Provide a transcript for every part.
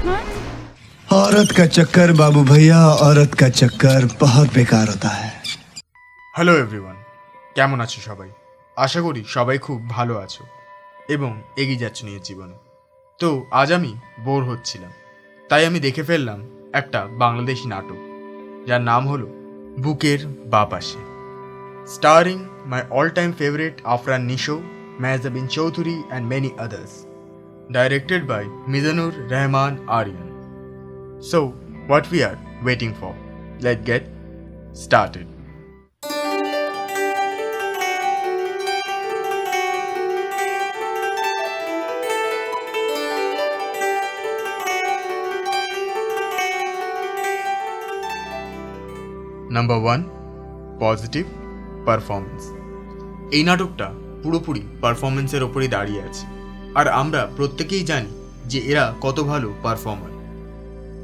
औरत का चक्कर बाबू भैया, औरत का चक्कर बहुत बेकार होता है। হ্যালো এভরিওয়ান, কেমন আছো সবাই? আশা করি সবাই খুব ভালো আছো এবং এগিয়ে যাচ্ছ নিজের জীবনে। তো আজ আমি বোর হচ্ছিলাম, তাই আমি দেখে ফেললাম একটা বাংলাদেশি নাটক যার নাম হলো বুকের বাঁ পাশে, starring my all time favourite Afran Nisho, Mehazabien Chowdhury and many others, directed by Mizanur Rahman Arian. So, what we are waiting for? Let's get started. Number 1, positive performance. এই নাটকটা পুরোপুরি পারফরমেন্সের ওপরই দাঁড়িয়ে আছে, আর আমরা প্রত্যেকেই জানি যে এরা কত ভালো পারফর্মার।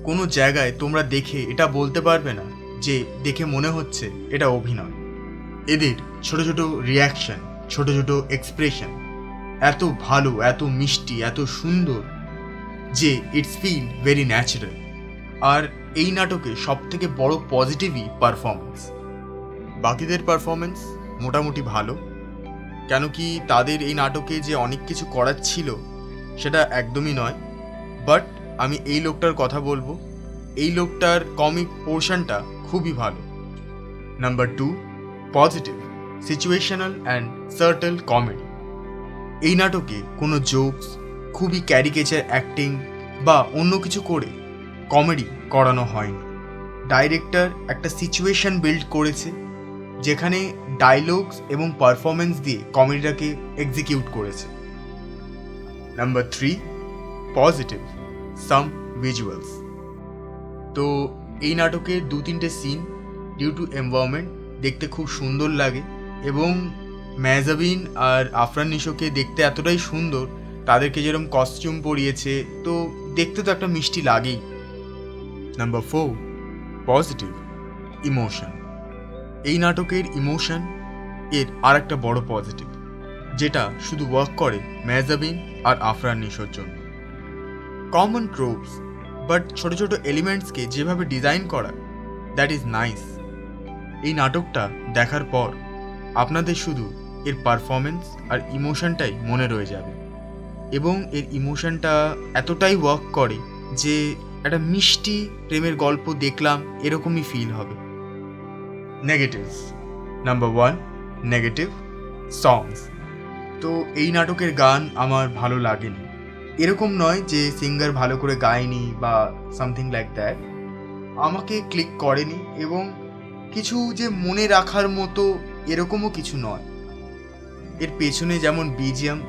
কোনো জায়গায় তোমরা দেখে এটা বলতে পারবে না যে দেখে মনে হচ্ছে এটা অভিনয়। এদের ছোট ছোট রিয়াকশন, ছোট ছোট এক্সপ্রেশন এত ভালো, এত মিষ্টি, এত সুন্দর যে ইটস ফিল ভেরি ন্যাচারাল। আর এই নাটকে সব থেকে বড় পজিটিভই পারফরমেন্স। বাকিদের পারফরমেন্স মোটামুটি ভালো, কেন কি তাদের এই নাটকে যে অনেক কিছু করার ছিল সেটা একদমই নয়। বাট আমি এই লোকটার কথা বলবো, এই লোকটার কমিক পোর্শনটা খুবই ভালো। Number 2, positive situational and subtle comedy. এই নাটকে কোনো জোকস, খুবই ক্যারিকেচার অ্যাক্টিং বা অন্য কিছু করে কমেডি করানো হয়নি। ডাইরেক্টর একটা সিচুয়েশন বিল্ড করেছে যেখানে ডায়লগস এবং পারফরমেন্স দিয়ে কমেডিটাকে এক্সিকিউট করেছে। নাম্বার 3, পজিটিভ সাম ভিজুয়ালস। তো এই নাটকের 2-3টে সিন ডিউ টু এনভায়রনমেন্ট দেখতে খুব সুন্দর লাগে, এবং মেহজাবিন আর আফরান নিশোকে দেখতে এতটাই সুন্দর, তাদেরকে যেরকম কস্টিউম পরিয়েছে, তো দেখতে তো একটা মিষ্টি লাগেই। Number 4, positive emotion. এই নাটকের ইমোশন এর আর একটা বড় পজিটিভ, যেটা শুধু ওয়ার্ক করে মেহজাবিন আর আফরান নিশোর জন্য। কমন ট্রোপস বাট ছোট ছোট এলিমেন্টসকে যেভাবে ডিজাইন করা, দ্যাট ইজ নাইস। এই নাটকটা দেখার পর আপনাদের শুধু এর পারফরমেন্স আর ইমোশনটাই মনে রয়ে যাবে, এবং এর ইমোশনটা এতটাই ওয়ার্ক করে যে একটা মিষ্টি প্রেমের গল্প দেখলাম এরকমই ফিল হবে। নেগেটিভস। নাম্বার 1, নেগেটিভ সংস। তো এই নাটকের গান আমার ভালো লাগেনি। এরকম নয় যে সিঙ্গার ভালো করে গায়নি বা সামথিং লাইক দ্যাট, আমাকে ক্লিক করেনি, এবং কিছু যে মনে রাখার মতো এরকমও কিছু নয়। এর পেছনে যেমন বিজিএম,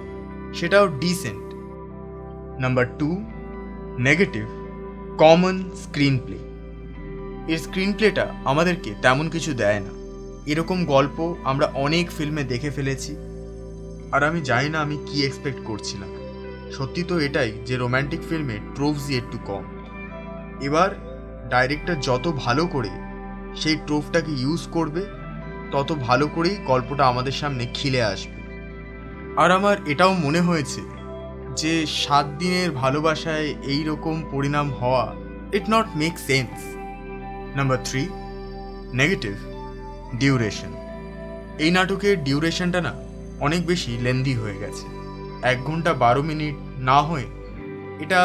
সেটাও decent. Number 2, negative common screenplay. এর স্ক্রিন প্লেটা আমাদেরকে তেমন কিছু দেয় না। এরকম গল্প আমরা অনেক ফিল্মে দেখে ফেলেছি, আর আমি জানি না আমি কি এক্সপেক্ট করছিলাম। সত্যি তো এটাই যে রোম্যান্টিক ফিল্মে ট্রোভসই একটু কম। এবার ডাইরেক্টর যত ভালো করে সেই ট্রোভটাকে ইউজ করবে, তত ভালো করেই গল্পটা আমাদের সামনে খিলে আসবে। আর আমার এটাও মনে হয়েছে যে 7 দিনের ভালোবাসায় এই রকম পরিণাম হওয়া, it not make sense. Number 3, negative duration. এই নাটকের ডিউরেশনটা না অনেক বেশি লেন্দি হয়ে গেছে। 1 ঘন্টা 12 মিনিট না হয়ে এটা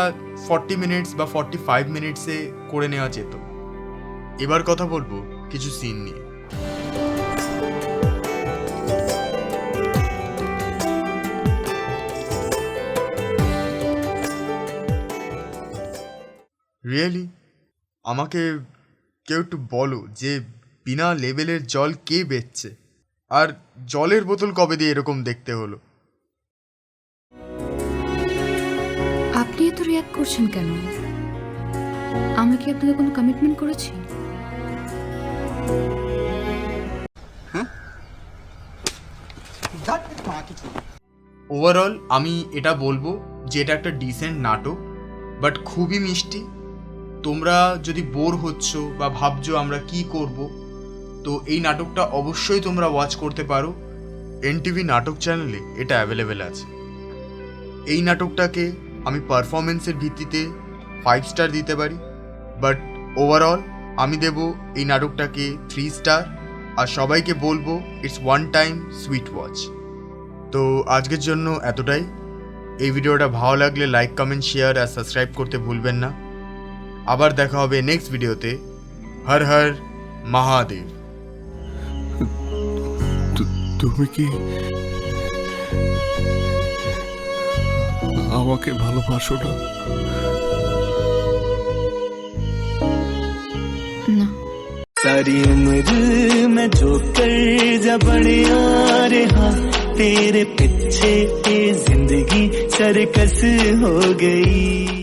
40 মিনিটস বা 45 মিনিটসে করে নেওয়া যেত। এবার কথা বলবো কিছু সিন নিয়ে। রিয়েলি আমাকে কেউ একটু বলো যে বিনা লেভেলের জল কে বেচছে, আর জলের বোতল কবে দিয়ে এরকম দেখতে হলো? আপনি এত রিয়াক্ট করছেন কেন? আমি কি আপনাকে কোনো কমিটমেন্ট করেছি? ওভারঅল আমি এটা বলবো যে এটা একটা ডিসেন্ট নাটক, বাট খুবই মিষ্টি। তোমরা যদি বোর হচ্ছ বা ভাবছো আমরা কি করব, তো এই নাটকটা অবশ্যই তোমরা ওয়াচ করতে পারো। এনটিভি নাটক চ্যানেলে এটা অ্যাভেলেবেল আছে। এই নাটকটাকে আমি পারফরমেন্সের ভিত্তিতে 5 স্টার দিতে পারি, বাট ওভারঅল আমি দেব এই নাটকটাকে 3 স্টার। আর সবাইকে বলবো it's one time sweet watch. তো আজকের জন্য এতটাই। এই ভিডিওটা ভালো লাগলে লাইক, কমেন্ট, শেয়ার আর সাবস্ক্রাইব করতে ভুলবেন না। আবার দেখা হবে নেক্সট ভিডিওতে। হর হর মহাদেব। তুমি কি আমাকে ভালোবাসো না? না, सारी उम्र मैं जो कर जा बढ़िया रहा, तेरे पीछे ये जिंदगी सरकस हो गई।